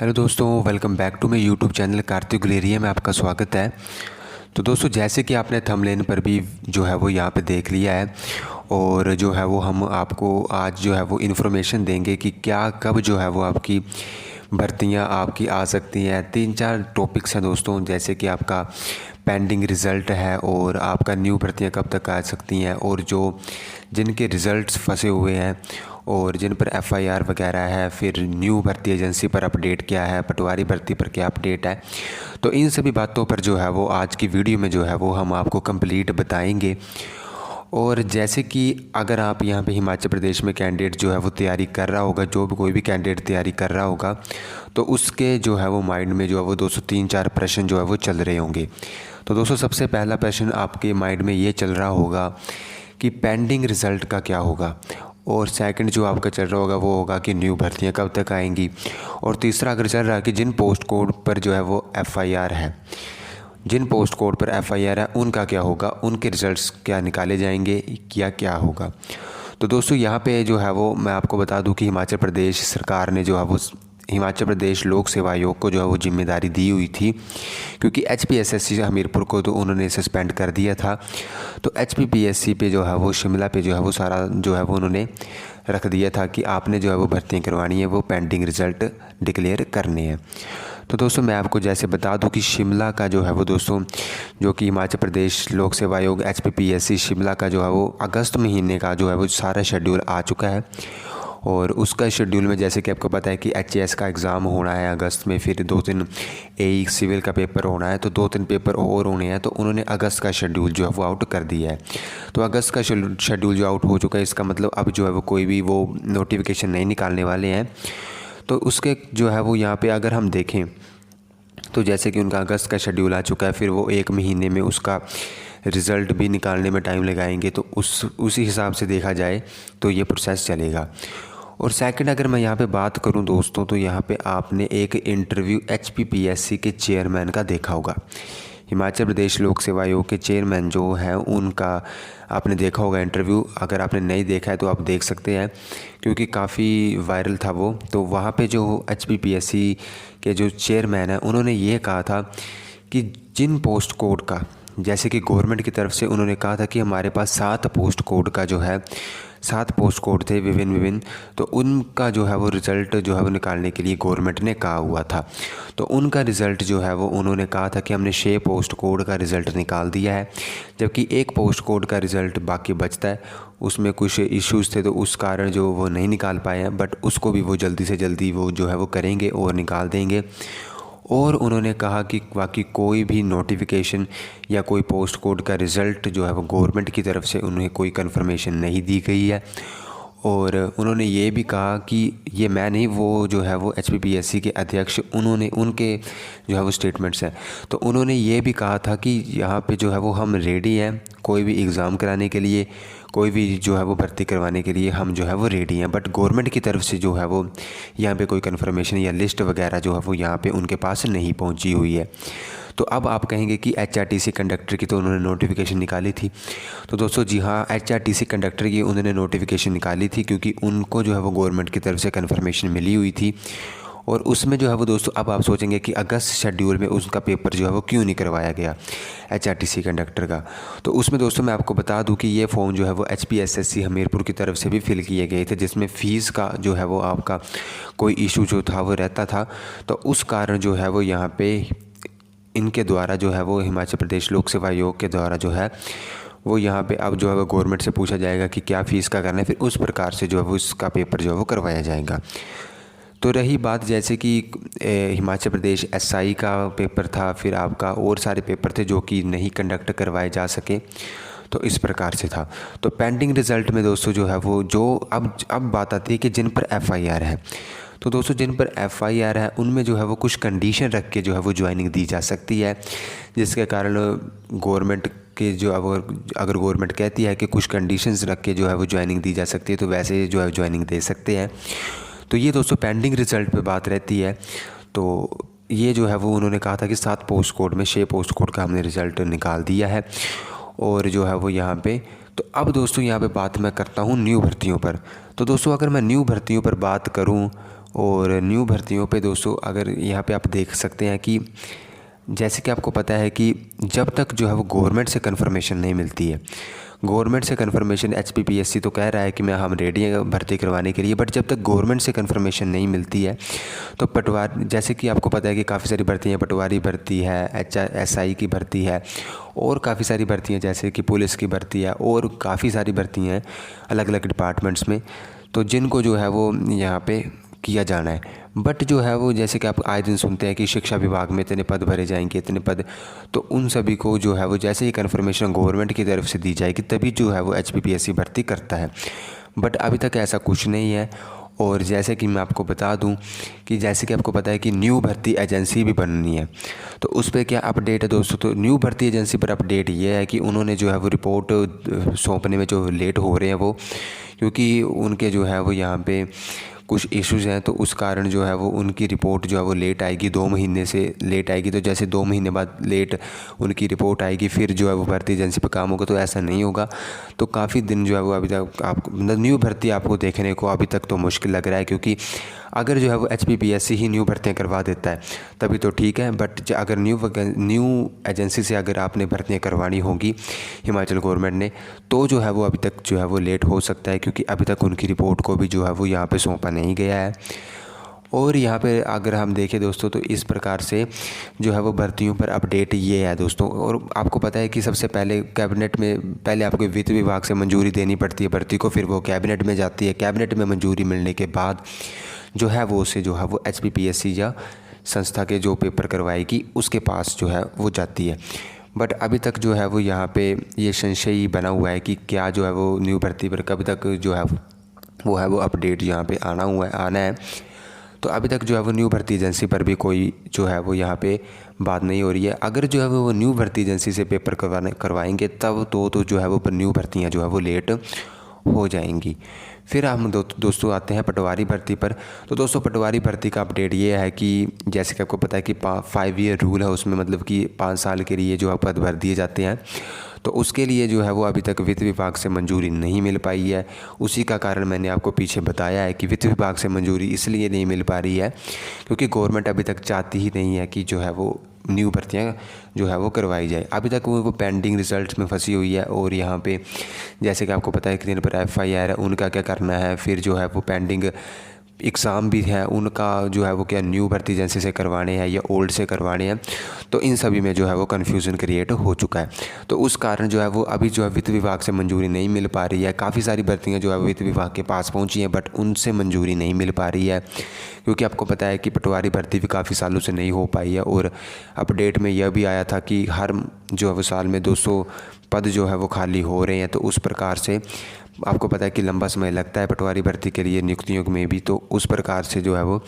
Hello दोस्तों, welcome back to my YouTube channel Kartik Guleria में आपका स्वागत है। तो दोस्तों, जैसे कि आपने थंबनेल पर भी जो है वो यहाँ पे देख लिया है और जो है वो हम आपको आज जो है वो इन्फॉर्मेशन देंगे कि क्या कब जो है वो आपकी भर्तियाँ आपकी आ सकती हैं। 3-4 टॉपिक्स हैं दोस्तों, जैसे कि आपका पेंडिंग रिज़ल्ट है और आपका न्यू भर्तियाँ कब तक आ सकती हैं, और जो जिनके रिज़ल्ट्स फंसे हुए हैं और जिन पर एफआईआर वगैरह है, फिर न्यू भर्ती एजेंसी पर अपडेट क्या है, पटवारी भर्ती पर क्या अपडेट है। तो इन सभी बातों पर जो है वो आज की वीडियो में जो है वो हम आपको कंप्लीट बताएंगे। और जैसे कि अगर आप यहाँ पे हिमाचल प्रदेश में कैंडिडेट जो है वो तैयारी कर रहा होगा, जो भी कोई भी कैंडिडेट तैयारी कर रहा होगा, तो उसके जो है वो माइंड में जो है वो 203-4 प्रश्न जो है वो चल रहे होंगे। तो दोस्तों, सबसे पहला प्रश्न आपके माइंड में ये चल रहा होगा कि पेंडिंग रिज़ल्ट का क्या होगा, और सेकंड जो आपका चल रहा होगा वो होगा कि न्यू भर्तियाँ कब तक आएंगी, और तीसरा अगर चल रहा है कि जिन पोस्ट कोड पर जो है वो एफआईआर है, जिन पोस्ट कोड पर एफआईआर है उनका क्या होगा, उनके रिज़ल्ट्स क्या निकाले जाएंगे या क्या होगा। तो दोस्तों, यहाँ पे जो है वो मैं आपको बता दूं कि हिमाचल प्रदेश सरकार ने जो है वो हिमाचल प्रदेश लोक सेवा आयोग को जो है वो जिम्मेदारी दी हुई थी, क्योंकि एचपीएसएससी हमीरपुर को तो उन्होंने सस्पेंड कर दिया था। तो एचपीपीएससी पे जो है वो शिमला पे जो है वो सारा जो है वो उन्होंने रख दिया था कि आपने जो है वो भर्तियाँ करवानी है, वो पेंडिंग रिज़ल्ट डिक्लेयर करने हैं। तो दोस्तों, मैं आपको जैसे बता दूं कि शिमला का जो है वो दोस्तों, जो कि हिमाचल प्रदेश लोक सेवा आयोग एचपीपीएससी शिमला का जो है वो अगस्त महीने का जो है वो सारा शेड्यूल आ चुका है। और उसका शेड्यूल में जैसे कि आपको पता है कि एचएएस का एग्ज़ाम होना है अगस्त में, फिर 2-3 एई सिविल का पेपर होना है, तो 2-3 पेपर और होने हैं। तो उन्होंने अगस्त का शेड्यूल जो है वो आउट कर दिया है। तो अगस्त का शेड्यूल जो आउट हो चुका है, इसका मतलब अब जो है वो कोई भी वो नोटिफिकेशन नहीं निकालने वाले हैं। तो उसके जो है वो यहाँ पे अगर हम देखें तो जैसे कि उनका अगस्त का शेड्यूल आ चुका है, फिर वो 1 महीने में उसका रिज़ल्ट भी निकालने में टाइम लगाएंगे। तो उसी हिसाब से देखा जाए तो ये प्रोसेस चलेगा। और सेकंड अगर मैं यहाँ पे बात करूँ दोस्तों, तो यहाँ पे आपने एक इंटरव्यू एचपीपीएससी के चेयरमैन का देखा होगा। हिमाचल प्रदेश लोक सेवा आयोग के चेयरमैन जो हैं उनका आपने देखा होगा इंटरव्यू। अगर आपने नहीं देखा है तो आप देख सकते हैं, क्योंकि काफ़ी वायरल था वो। तो वहाँ पे जो एचपीपीएससी के जो चेयरमैन हैं उन्होंने ये कहा था कि जिन पोस्ट कोड का, जैसे कि गवर्नमेंट की तरफ से उन्होंने कहा था कि हमारे पास 7 पोस्ट कोड का जो है 7 पोस्ट कोड थे विभिन्न, तो उनका जो है वो रिज़ल्ट जो है वो निकालने के लिए गवर्नमेंट ने कहा हुआ था। तो उनका रिज़ल्ट जो है वो उन्होंने कहा था कि हमने 6 पोस्ट कोड का रिज़ल्ट निकाल दिया है, जबकि 1 पोस्ट कोड का रिज़ल्ट बाकी बचता है। उसमें कुछ इश्यूज़ थे तो उस कारण जो वो नहीं निकाल पाए हैं, बट उसको भी वो जल्दी से जल्दी वो जो है वो करेंगे और निकाल देंगे। और उन्होंने कहा कि बाकी कोई भी नोटिफिकेशन या कोई पोस्ट कोड का रिज़ल्ट जो है वो गवर्नमेंट की तरफ से उन्हें कोई कंफर्मेशन नहीं दी गई है। और उन्होंने ये भी कहा कि ये मैं नहीं, वो जो है वो एचपीपीएससी के अध्यक्ष, उन्होंने उनके जो है वो स्टेटमेंट्स हैं। तो उन्होंने ये भी कहा था कि यहाँ पे जो है वो हम रेडी हैं कोई भी एग्ज़ाम कराने के लिए, कोई भी जो है वो भर्ती करवाने के लिए हम जो है वो रेडी हैं, बट गवर्नमेंट की तरफ से जो है वो यहाँ पे कोई कंफर्मेशन या लिस्ट वगैरह जो है वो यहाँ पे उनके पास नहीं पहुँची हुई है। तो अब आप कहेंगे कि एचआरटीसी कंडक्टर की तो उन्होंने नोटिफिकेशन निकाली थी। तो दोस्तों जी हाँ, एचआरटीसी कंडक्टर की उन्होंने नोटिफिकेशन निकाली थी, क्योंकि उनको जो है वो गवर्नमेंट की तरफ से कंफर्मेशन मिली हुई थी। और उसमें जो है वो दोस्तों, अब आप सोचेंगे कि अगस्त शेड्यूल में उसका पेपर जो है वो क्यों नहीं करवाया गया एचआरटीसी कंडक्टर का। तो उसमें दोस्तों मैं आपको बता दूं कि ये फॉर्म जो है वो एचपीएसएससी हमीरपुर की तरफ से भी फिल किए गए थे, जिसमें फ़ीस का जो है वो आपका कोई इशू जो था वो रहता था। तो उस कारण जो है वो यहाँ पे इनके द्वारा जो है वो हिमाचल प्रदेश लोक सेवा आयोग के द्वारा जो है वो यहाँ पे अब जो है वो गवर्नमेंट से पूछा जाएगा कि क्या फ़ीस का करना है, फिर उस प्रकार से जो है वो इसका पेपर जो है वो करवाया जाएगा। तो रही बात जैसे कि हिमाचल प्रदेश एसआई का पेपर था, फिर आपका और सारे पेपर थे जो कि नहीं कंडक्ट करवाए जा सके, तो इस प्रकार से था। तो पेंडिंग रिज़ल्ट में दोस्तों जो है वो जो अब बात आती है कि जिन पर एफआईआर है। तो दोस्तों, जिन पर एफआईआर है उनमें जो है वो कुछ कंडीशन रख के जो है वो ज्वाइनिंग दी जा सकती है, जिसके कारण गवर्नमेंट के जो अगर गवर्नमेंट कहती है कि कुछ कंडीशंस रख के जो है वो ज्वाइनिंग दी जा सकती है, तो वैसे जो है ज्वाइनिंग दे सकते हैं। तो ये दोस्तों पेंडिंग रिज़ल्ट पे बात रहती है। तो ये जो है वो उन्होंने कहा था कि 7 पोस्ट कोड में 6 पोस्ट कोड का हमने रिज़ल्ट निकाल दिया है, और जो है वो यहाँ पे। तो अब दोस्तों यहाँ पे बात मैं करता हूँ न्यू भर्तियों पर। तो दोस्तों, अगर मैं न्यू भर्तियों पर बात करूँ और न्यू भर्तियों पे दोस्तों अगर यहाँ पे आप देख सकते हैं कि जैसे कि आपको पता है कि जब तक जो है वो गवर्नमेंट से कन्फर्मेशन नहीं मिलती है, गवर्नमेंट से कन्फर्मेशन HPPSC तो कह रहा है कि हम रेडी हैं भर्ती करवाने के लिए, बट जब तक गवर्नमेंट से कन्फर्मेशन नहीं मिलती है तो पटवारी, जैसे कि आपको पता है कि काफ़ी सारी भर्ती हैं, पटवारी भर्ती है, SI की भर्ती है और काफ़ी सारी भर्ती हैं जैसे कि पुलिस की भर्ती है और काफ़ी सारी भर्ती हैं अलग अलग डिपार्टमेंट्स में, तो जिनको जो है वो यहाँ पे किया जाना है। बट जो है वो जैसे कि आप आए दिन सुनते हैं कि शिक्षा विभाग में इतने पद भरे जाएंगे, इतने पद, तो उन सभी को जो है वो जैसे ही कन्फर्मेशन गवर्नमेंट की तरफ से दी जाएगी तभी जो है वो HPPSC भर्ती करता है। बट अभी तक ऐसा कुछ नहीं है। और जैसे कि मैं आपको बता दूं कि जैसे कि आपको पता है कि न्यू भर्ती एजेंसी भी बननी है, तो उस पर क्या अपडेट है दोस्तों। तो न्यू भर्ती एजेंसी पर अपडेट ये है कि उन्होंने जो है वो रिपोर्ट सौंपने में जो लेट हो रहे हैं वो, क्योंकि उनके जो है वो यहाँ पे कुछ इश्यूज़ हैं, तो उस कारण जो है वो उनकी रिपोर्ट जो है वो लेट आएगी, 2 महीने से लेट आएगी। तो जैसे 2 महीने बाद लेट उनकी रिपोर्ट आएगी फिर जो है वो भर्ती एजेंसी पर काम होगा, तो ऐसा नहीं होगा। तो काफ़ी दिन जो है वो अभी तक आपको न्यू भर्ती आपको देखने को अभी तक तो मुश्किल लग रहा है, क्योंकि अगर जो है वो HPPSC ही न्यू भर्तियाँ करवा देता है तभी तो ठीक है, बट अगर न्यू एजेंसी से अगर आपने भर्तियाँ करवानी होगी हिमाचल गवर्नमेंट ने, तो जो है वो अभी तक जो है वो लेट हो सकता है, क्योंकि अभी तक उनकी रिपोर्ट को भी जो है वो यहाँ पे सौंपा नहीं गया है। और यहाँ पे अगर हम देखें दोस्तों तो इस प्रकार से जो है वो भर्तियों पर अपडेट ये है दोस्तों। और आपको पता है कि सबसे पहले कैबिनेट में पहले आपको वित्त विभाग से मंजूरी देनी पड़ती है भर्ती को, फिर वो कैबिनेट में जाती है, कैबिनेट में मंजूरी मिलने के बाद जो है वो उसे जो है वो HPPSC या संस्था के जो पेपर करवाएगी उसके पास जो है वो जाती है। बट अभी तक जो है वो यहाँ पे ये संशय बना हुआ है कि क्या जो है वो न्यू भर्ती पर कब तक जो है वो अपडेट यहाँ पे आना है। तो अभी तक जो है वो न्यू भर्ती एजेंसी पर भी कोई जो है वो यहाँ पे बात नहीं हो रही है। अगर जो है वो न्यू भर्ती एजेंसी से पेपर करवाएंगे तब तो जो है वो न्यू भर्तियाँ जो है वो लेट हो जाएंगी। फिर हम दोस्तों आते हैं पटवारी भर्ती पर। तो दोस्तों पटवारी भर्ती का अपडेट ये है कि जैसे कि आपको पता है कि 5 ईयर रूल है, उसमें मतलब कि 5 साल के लिए जो है पद भर दिए जाते हैं, तो उसके लिए जो है वो अभी तक वित्त विभाग से मंजूरी नहीं मिल पाई है। उसी का कारण मैंने आपको पीछे बताया है कि वित्त विभाग से मंजूरी इसलिए नहीं मिल पा रही है क्योंकि गवर्नमेंट अभी तक चाहती ही नहीं है कि जो है वो न्यू भर्तियाँ जो है वो करवाई जाए। अभी तक वो पेंडिंग रिजल्ट्स में फंसी हुई है। और यहाँ पे जैसे कि आपको पता है कि दिन पर FIR है, उनका क्या करना है, फिर जो है वो पेंडिंग एग्ज़ाम भी है उनका जो है वो क्या न्यू भर्ती एजेंसी से करवाने हैं या ओल्ड से करवाने हैं, तो इन सभी में जो है वो कन्फ्यूज़न क्रिएट हो चुका है। तो उस कारण जो है वो अभी जो है वित्त विभाग से मंजूरी नहीं मिल पा रही है। काफ़ी सारी भर्तियाँ जो है वित्त विभाग के पास पहुँची हैं बट उनसे मंजूरी नहीं मिल पा रही है, क्योंकि आपको पता है कि पटवारी भर्ती भी काफ़ी सालों से नहीं हो पाई है। और अपडेट में यह भी आया था कि हर जो है वो साल में 200 पद जो है वो खाली हो रहे हैं। तो उस प्रकार से आपको पता है कि लंबा समय लगता है पटवारी भर्ती के लिए नियुक्तियों में भी, तो उस प्रकार से जो है वो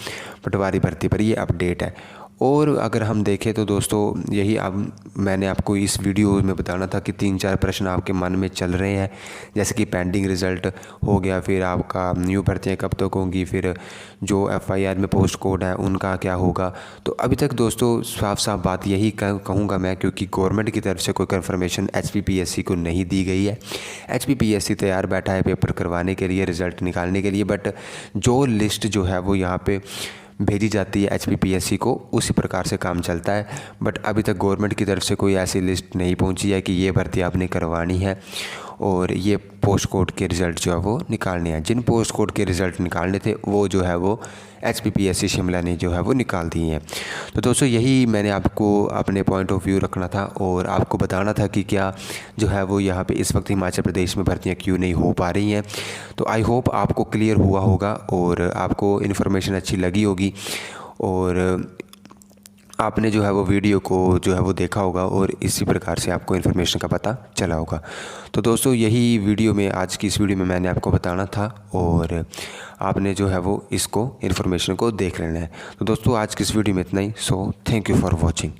पटवारी भर्ती पर ये अपडेट है। और अगर हम देखें तो दोस्तों यही अब मैंने आपको इस वीडियो में बताना था कि 3-4 प्रश्न आपके मन में चल रहे हैं, जैसे कि पेंडिंग रिज़ल्ट हो गया, फिर आपका न्यू भर्तियाँ कब तक होंगी, फिर जो FIR में पोस्ट कोड है उनका क्या होगा। तो अभी तक दोस्तों साफ साफ बात यही कहूँगा मैं, क्योंकि गवर्नमेंट की तरफ से कोई कन्फर्मेशन HPPSC को नहीं दी गई है। HPPSC तैयार बैठा है पेपर करवाने के लिए, रिज़ल्ट निकालने के लिए, बट जो लिस्ट जो है वो यहाँ पे भेजी जाती है HPPSC को, उसी प्रकार से काम चलता है। बट अभी तक गवर्नमेंट की तरफ से कोई ऐसी लिस्ट नहीं पहुंची है कि ये भर्ती आपने करवानी है और ये पोस्ट कोड के रिज़ल्ट जो है वो निकालने हैं। जिन पोस्ट कोड के रिज़ल्ट निकालने थे वो जो है वो HPPSC शिमला ने जो है वो निकाल दिए हैं। तो दोस्तों यही मैंने आपको अपने पॉइंट ऑफ व्यू रखना था और आपको बताना था कि क्या जो है वो यहाँ पे इस वक्त हिमाचल प्रदेश में भर्तियाँ क्यों नहीं हो पा रही हैं। तो आई होप आपको क्लियर हुआ होगा और आपको इन्फॉर्मेशन अच्छी लगी होगी और आपने जो है वो वीडियो को जो है वो देखा होगा और इसी प्रकार से आपको इन्फॉर्मेशन का पता चला होगा। तो दोस्तों यही वीडियो में आज की इस वीडियो में मैंने आपको बताना था और आपने जो है वो इसको इन्फॉर्मेशन को देख लेना है। तो दोस्तों आज की इस वीडियो में इतना ही। So thank you for watching.